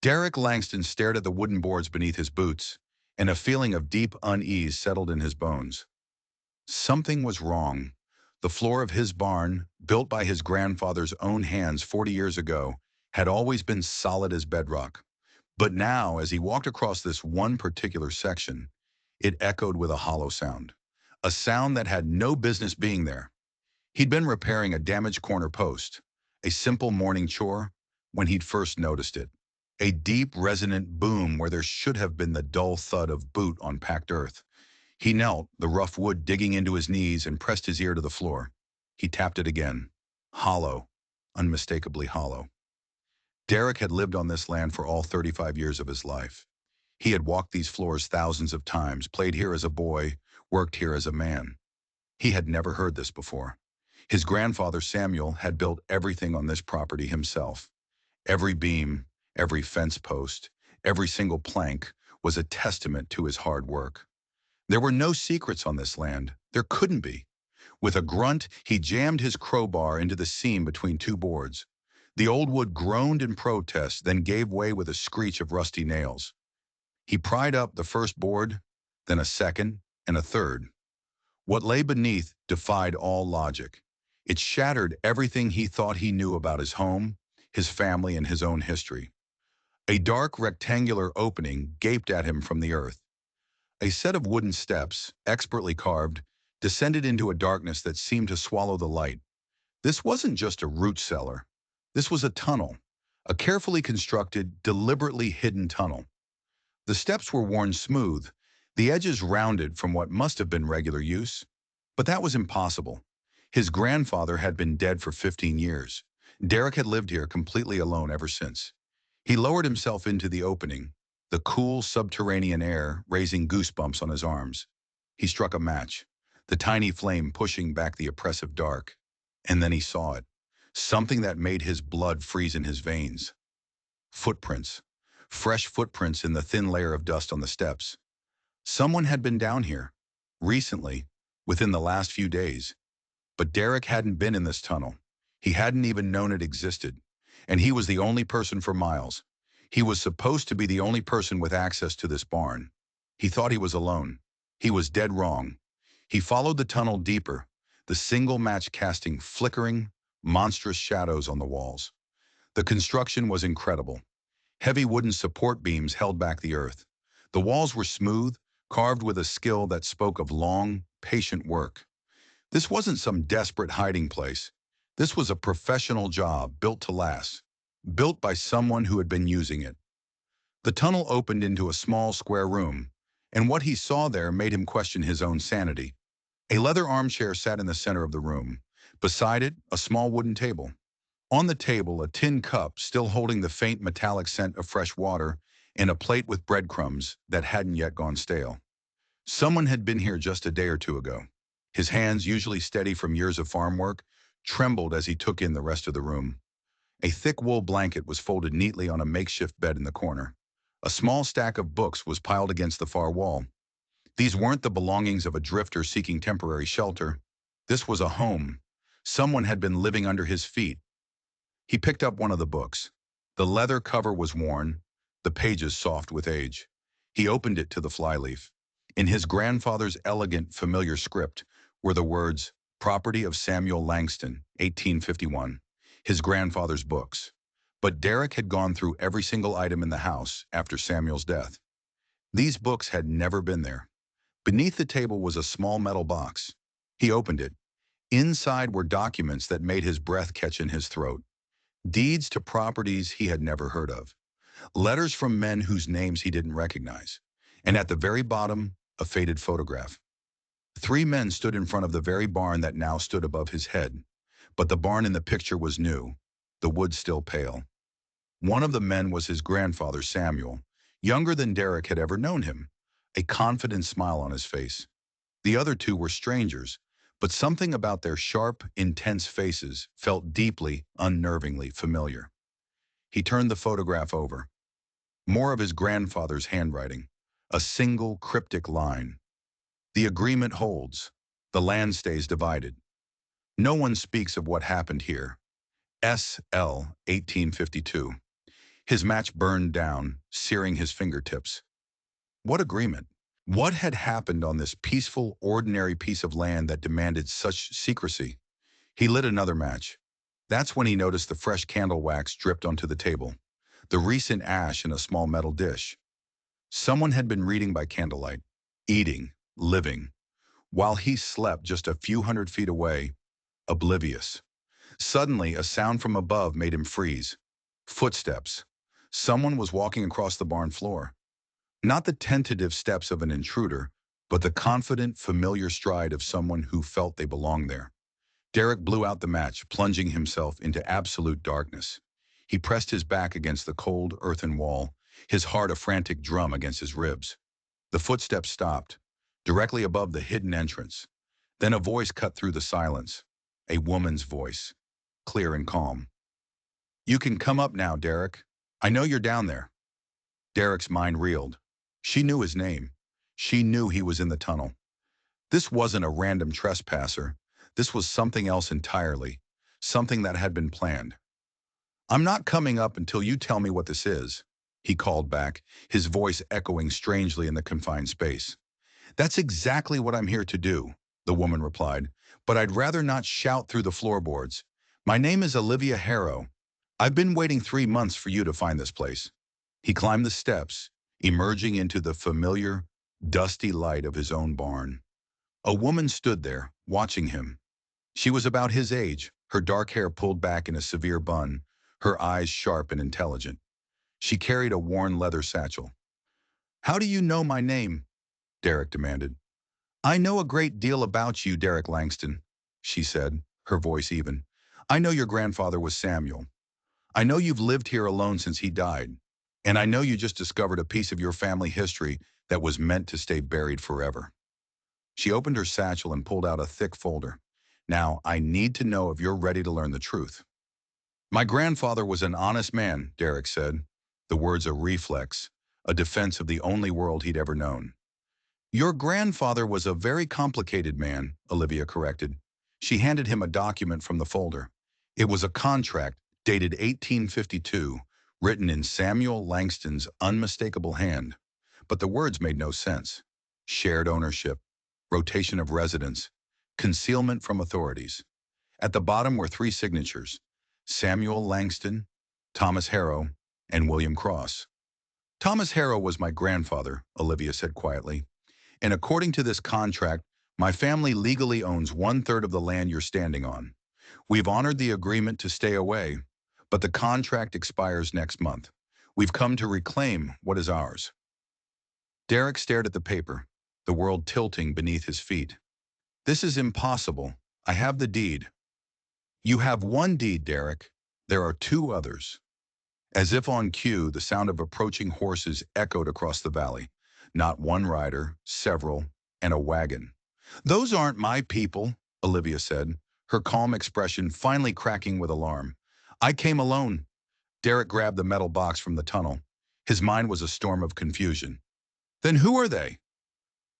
Derek Langston stared at the wooden boards beneath his boots, and a feeling of deep unease settled in his bones. Something was wrong. The floor of his barn, built by his grandfather's own hands 40 years ago, had always been solid as bedrock. But now, as he walked across this one particular section, it echoed with a hollow sound. A sound that had no business being there. He'd been repairing a damaged corner post, a simple morning chore, when he'd first noticed it. A deep, resonant boom where there should have been the dull thud of boot on packed earth. He knelt, the rough wood digging into his knees, and pressed his ear to the floor. He tapped it again. Hollow, unmistakably hollow. Derek had lived on this land for all 35 years of his life. He had walked these floors thousands of times, played here as a boy, worked here as a man. He had never heard this before. His grandfather Samuel had built everything on this property himself. Every beam, every fence post, every single plank was a testament to his hard work. There were no secrets on this land. There couldn't be. With a grunt, he jammed his crowbar into the seam between two boards. The old wood groaned in protest, then gave way with a screech of rusty nails. He pried up the first board, then a second, and a third. What lay beneath defied all logic. It shattered everything he thought he knew about his home, his family, and his own history. A dark rectangular opening gaped at him from the earth. A set of wooden steps, expertly carved, descended into a darkness that seemed to swallow the light. This wasn't just a root cellar. This was a tunnel, a carefully constructed, deliberately hidden tunnel. The steps were worn smooth, the edges rounded from what must have been regular use. But that was impossible. His grandfather had been dead for 15 years. Derek had lived here completely alone ever since. He lowered himself into the opening, the cool subterranean air raising goosebumps on his arms. He struck a match, the tiny flame pushing back the oppressive dark. And then he saw it, something that made his blood freeze in his veins. Footprints. Fresh footprints in the thin layer of dust on the steps. Someone had been down here, recently, within the last few days. But Derek hadn't been in this tunnel. He hadn't even known it existed. And he was the only person for miles. He was supposed to be the only person with access to this barn. He thought he was alone. He was dead wrong. He followed the tunnel deeper, the single match casting flickering, monstrous shadows on the walls. The construction was incredible. Heavy wooden support beams held back the earth. The walls were smooth, carved with a skill that spoke of long, patient work. This wasn't some desperate hiding place. This was a professional job built to last, built by someone who had been using it. The tunnel opened into a small square room, and what he saw there made him question his own sanity. A leather armchair sat in the center of the room. Beside it, a small wooden table. On the table, a tin cup still holding the faint metallic scent of fresh water, and a plate with breadcrumbs that hadn't yet gone stale. Someone had been here just a day or two ago. His hands, usually steady from years of farm work, trembled as he took in the rest of the room. A thick wool blanket was folded neatly on a makeshift bed in the corner. A small stack of books was piled against the far wall. These weren't the belongings of a drifter seeking temporary shelter. This was a home. Someone had been living under his feet. He picked up one of the books. The leather cover was worn, the pages soft with age. He opened it to the flyleaf. In his grandfather's elegant, familiar script were the words, "Property of Samuel Langston, 1851, his grandfather's books." But Derek had gone through every single item in the house after Samuel's death. These books had never been there. Beneath the table was a small metal box. He opened it. Inside were documents that made his breath catch in his throat. Deeds to properties he had never heard of. Letters from men whose names he didn't recognize. And at the very bottom, a faded photograph. Three men stood in front of the very barn that now stood above his head. But the barn in the picture was new, the wood still pale. One of the men was his grandfather, Samuel, younger than Derek had ever known him, a confident smile on his face. The other two were strangers, but something about their sharp, intense faces felt deeply, unnervingly familiar. He turned the photograph over. More of his grandfather's handwriting, a single cryptic line. The agreement holds. The land stays divided. No one speaks of what happened here. S.L. 1852. His match burned down, searing his fingertips. What agreement? What had happened on this peaceful, ordinary piece of land that demanded such secrecy? He lit another match. That's when he noticed the fresh candle wax dripped onto the table, the recent ash in a small metal dish. Someone had been reading by candlelight, eating, living, while he slept just a few hundred feet away, oblivious. Suddenly, a sound from above made him freeze. Footsteps. Someone was walking across the barn floor. Not the tentative steps of an intruder, but the confident, familiar stride of someone who felt they belonged there. Derek blew out the match, plunging himself into absolute darkness. He pressed his back against the cold, earthen wall, his heart a frantic drum against his ribs. The footsteps stopped, directly above the hidden entrance. Then a voice cut through the silence. A woman's voice, clear and calm. "You can come up now, Derek. I know you're down there." Derek's mind reeled. She knew his name. She knew he was in the tunnel. This wasn't a random trespasser. This was something else entirely, something that had been planned. "I'm not coming up until you tell me what this is," he called back, his voice echoing strangely in the confined space. "That's exactly what I'm here to do," the woman replied, "but I'd rather not shout through the floorboards. My name is Olivia Harrow. I've been waiting 3 months for you to find this place." He climbed the steps, emerging into the familiar, dusty light of his own barn. A woman stood there, watching him. She was about his age, her dark hair pulled back in a severe bun, her eyes sharp and intelligent. She carried a worn leather satchel. "How do you know my name?" Derek demanded. "I know a great deal about you, Derek Langston," she said, her voice even. "I know your grandfather was Samuel. I know you've lived here alone since he died. And I know you just discovered a piece of your family history that was meant to stay buried forever." She opened her satchel and pulled out a thick folder. "Now, I need to know if you're ready to learn the truth." "My grandfather was an honest man," Derek said, the words a reflex, a defense of the only world he'd ever known. "Your grandfather was a very complicated man," Olivia corrected. She handed him a document from the folder. It was a contract dated 1852, written in Samuel Langston's unmistakable hand. But the words made no sense. Shared ownership, rotation of residence, concealment from authorities. At the bottom were 3 signatures: Samuel Langston, Thomas Harrow, and William Cross. "Thomas Harrow was my grandfather," Olivia said quietly. "And according to this contract, my family legally owns 1/3 of the land you're standing on. We've honored the agreement to stay away, but the contract expires next month. We've come to reclaim what is ours." Derek stared at the paper, the world tilting beneath his feet. "This is impossible. I have the deed." "You have one deed, Derek. There are 2 others." As if on cue, the sound of approaching horses echoed across the valley. Not one rider, several, and a wagon. "Those aren't my people," Olivia said, her calm expression finally cracking with alarm. "I came alone." Derek grabbed the metal box from the tunnel. His mind was a storm of confusion. "Then who are they?"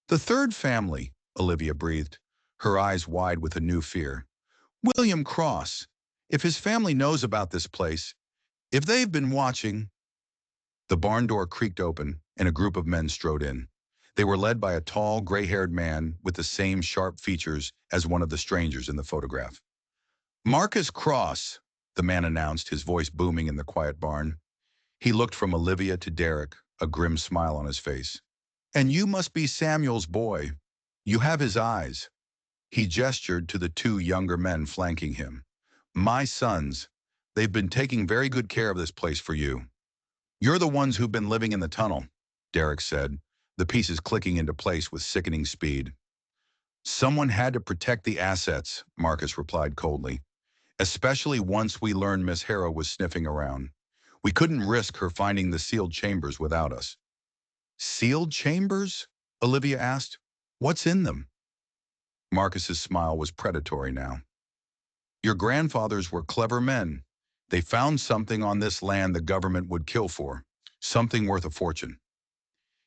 "The third family," Olivia breathed, her eyes wide with a new fear. "William Cross. If his family knows about this place, if they've been watching—" The barn door creaked open, and a group of men strode in. They were led by a tall, gray-haired man with the same sharp features as one of the strangers in the photograph. "Marcus Cross," the man announced, his voice booming in the quiet barn. He looked from Olivia to Derek, a grim smile on his face. "And you must be Samuel's boy. You have his eyes." He gestured to the 2 younger men flanking him. "My sons. They've been taking very good care of this place for you." "You're the ones who've been living in the tunnel," Derek said, the pieces clicking into place with sickening speed. "Someone had to protect the assets," Marcus replied coldly. "Especially once we learned Miss Harrow was sniffing around. We couldn't risk her finding the sealed chambers without us." "Sealed chambers?" Olivia asked. "What's in them?" Marcus's smile was predatory now. "Your grandfathers were clever men. They found something on this land the government would kill for, something worth a fortune."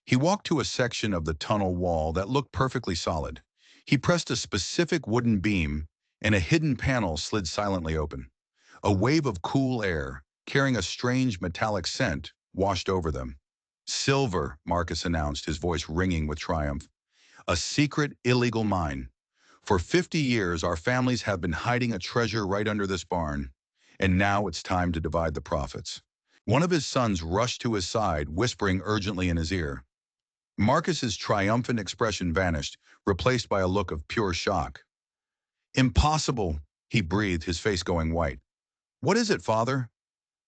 He walked to a section of the tunnel wall that looked perfectly solid. He pressed a specific wooden beam, and a hidden panel slid silently open. A wave of cool air, carrying a strange metallic scent, washed over them. Silver, Marcus announced, his voice ringing with triumph. A secret, illegal mine. For 50 years, our families have been hiding a treasure right under this barn, and now it's time to divide the profits. One of his sons rushed to his side, whispering urgently in his ear. Marcus's triumphant expression vanished, replaced by a look of pure shock. Impossible, he breathed, his face going white. What is it, father?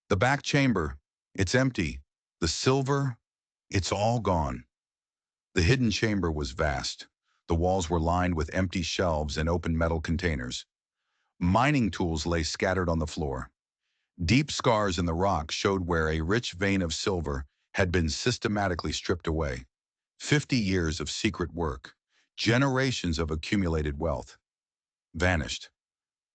The back chamber. It's empty. The silver, it's all gone. The hidden chamber was vast. The walls were lined with empty shelves and open metal containers. Mining tools lay scattered on the floor. Deep scars in the rock showed where a rich vein of silver had been systematically stripped away. 50 years of secret work, generations of accumulated wealth, vanished.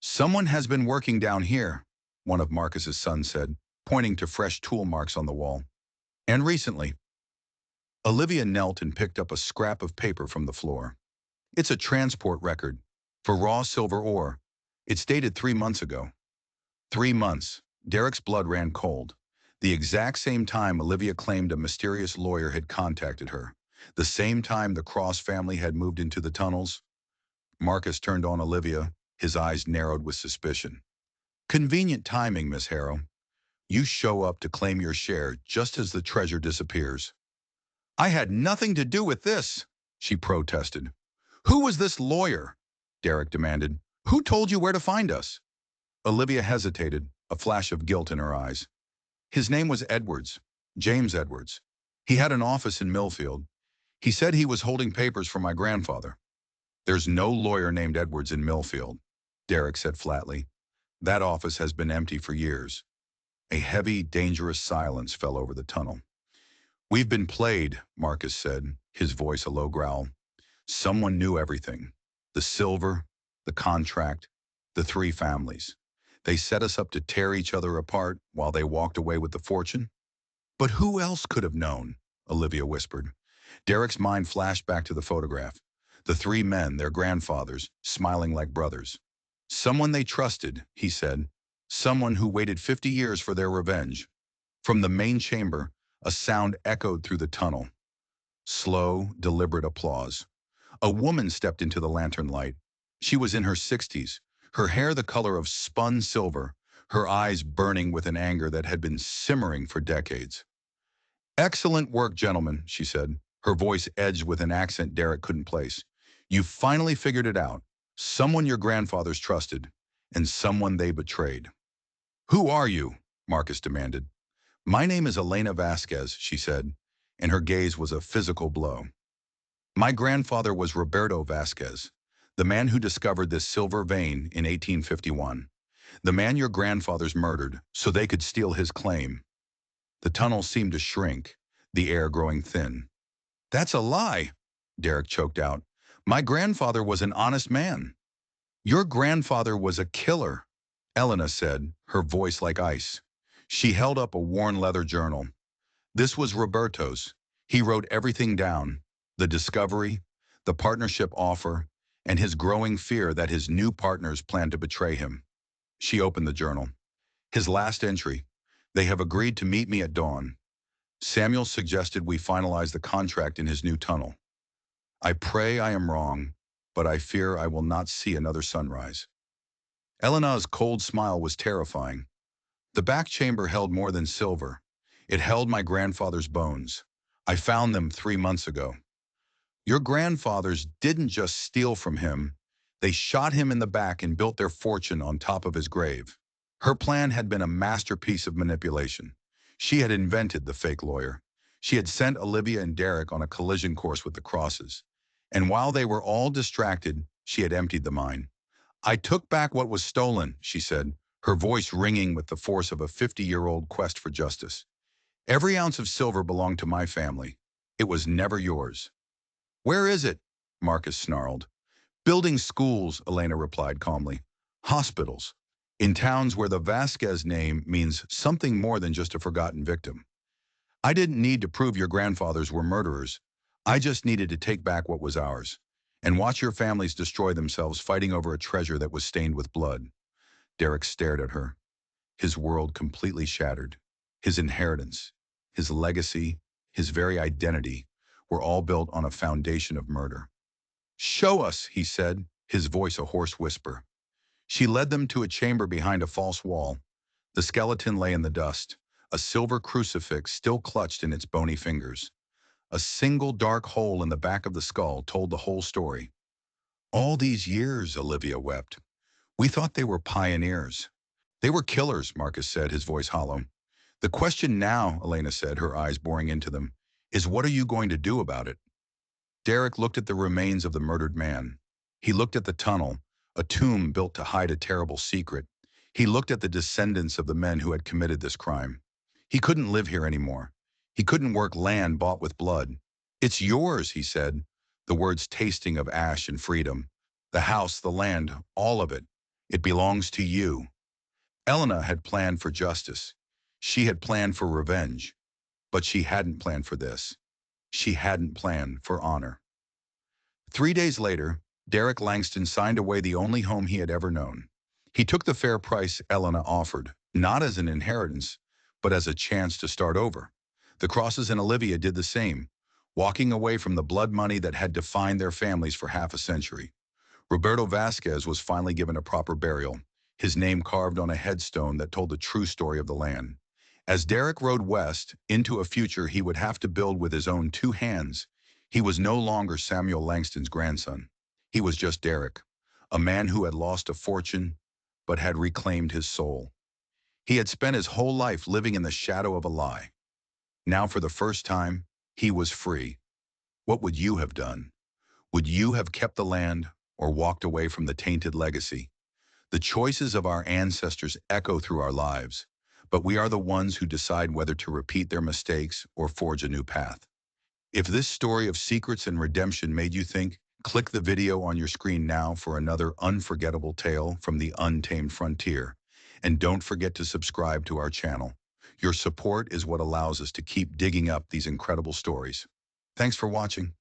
Someone has been working down here, one of Marcus's sons said, pointing to fresh tool marks on the wall. And recently, Olivia knelt and picked up a scrap of paper from the floor. It's a transport record for raw silver ore. It's dated 3 months ago. 3 months. Derek's blood ran cold. The exact same time Olivia claimed a mysterious lawyer had contacted her. The same time the Cross family had moved into the tunnels. Marcus turned on Olivia, his eyes narrowed with suspicion. Convenient timing, Miss Harrow. You show up to claim your share just as the treasure disappears. I had nothing to do with this, she protested. Who was this lawyer? Derek demanded. Who told you where to find us? Olivia hesitated, a flash of guilt in her eyes. His name was Edwards, James Edwards. He had an office in Millfield. He said he was holding papers for my grandfather. There's no lawyer named Edwards in Millfield, Derek said flatly. That office has been empty for years. A heavy, dangerous silence fell over the tunnel. We've been played, Marcus said, his voice a low growl. Someone knew everything. The silver, the contract, the 3 families. They set us up to tear each other apart while they walked away with the fortune. But who else could have known? Olivia whispered. Derek's mind flashed back to the photograph. The 3 men, their grandfathers, smiling like brothers. Someone they trusted, he said. Someone who waited 50 years for their revenge. From the main chamber, a sound echoed through the tunnel. Slow, deliberate applause. A woman stepped into the lantern light. She was in her 60s, her hair the color of spun silver, her eyes burning with an anger that had been simmering for decades. Excellent work, gentlemen, she said, her voice edged with an accent Derek couldn't place. You finally figured it out. Someone your grandfathers trusted, and someone they betrayed. Who are you? Marcus demanded. My name is Elena Vasquez, she said, and her gaze was a physical blow. My grandfather was Roberto Vasquez, the man who discovered this silver vein in 1851. The man your grandfathers murdered so they could steal his claim. The tunnel seemed to shrink, the air growing thin. That's a lie, Derek choked out. My grandfather was an honest man. Your grandfather was a killer, Elena said, her voice like ice. She held up a worn leather journal. This was Roberto's. He wrote everything down, the discovery, the partnership offer, and his growing fear that his new partners planned to betray him. She opened the journal. His last entry. They have agreed to meet me at dawn. Samuel suggested we finalize the contract in his new tunnel. I pray I am wrong, but I fear I will not see another sunrise. Elena's cold smile was terrifying. The back chamber held more than silver. It held my grandfather's bones. I found them 3 months ago. Your grandfathers didn't just steal from him. They shot him in the back and built their fortune on top of his grave. Her plan had been a masterpiece of manipulation. She had invented the fake lawyer. She had sent Olivia and Derek on a collision course with the Crosses. And while they were all distracted, she had emptied the mine. I took back what was stolen, she said, her voice ringing with the force of a 50-year-old quest for justice. Every ounce of silver belonged to my family. It was never yours. Where is it? Marcus snarled. Building schools, Elena replied calmly. Hospitals. In towns where the Vasquez name means something more than just a forgotten victim. I didn't need to prove your grandfathers were murderers. I just needed to take back what was ours and watch your families destroy themselves fighting over a treasure that was stained with blood. Derek stared at her. his world completely shattered. His inheritance, his legacy, his very identity were all built on a foundation of murder. "Show us," he said, his voice a hoarse whisper. She led them to a chamber behind a false wall. The skeleton lay in the dust, a silver crucifix still clutched in its bony fingers. A single dark hole in the back of the skull told the whole story. "All these years," Olivia wept. "We thought they were pioneers." "They were killers," Marcus said, his voice hollow. "The question now," Elena said, her eyes boring into them, "is what are you going to do about it?" Derek looked at the remains of the murdered man. He looked at the tunnel, a tomb built to hide a terrible secret. He looked at the descendants of the men who had committed this crime. He couldn't live here anymore. He couldn't work land bought with blood. "It's yours," he said, the words tasting of ash and freedom. "The house, the land, all of it. It belongs to you." Elena had planned for justice. She had planned for revenge. But she hadn't planned for this. She hadn't planned for honor. 3 days later, Derek Langston signed away the only home he had ever known. He took the fair price Elena offered, not as an inheritance, but as a chance to start over. The Crosses and Olivia did the same, walking away from the blood money that had defined their families for half a century. Roberto Vasquez was finally given a proper burial, his name carved on a headstone that told the true story of the land. As Derek rode west into a future he would have to build with his own two hands, he was no longer Samuel Langston's grandson. He was just Derek, a man who had lost a fortune but had reclaimed his soul. He had spent his whole life living in the shadow of a lie. Now, for the first time, he was free. What would you have done? Would you have kept the land or walked away from the tainted legacy? The choices of our ancestors echo through our lives, but we are the ones who decide whether to repeat their mistakes or forge a new path. If this story of secrets and redemption made you think, click the video on your screen now for another unforgettable tale from the untamed frontier. And don't forget to subscribe to our channel. Your support is what allows us to keep digging up these incredible stories. Thanks for watching.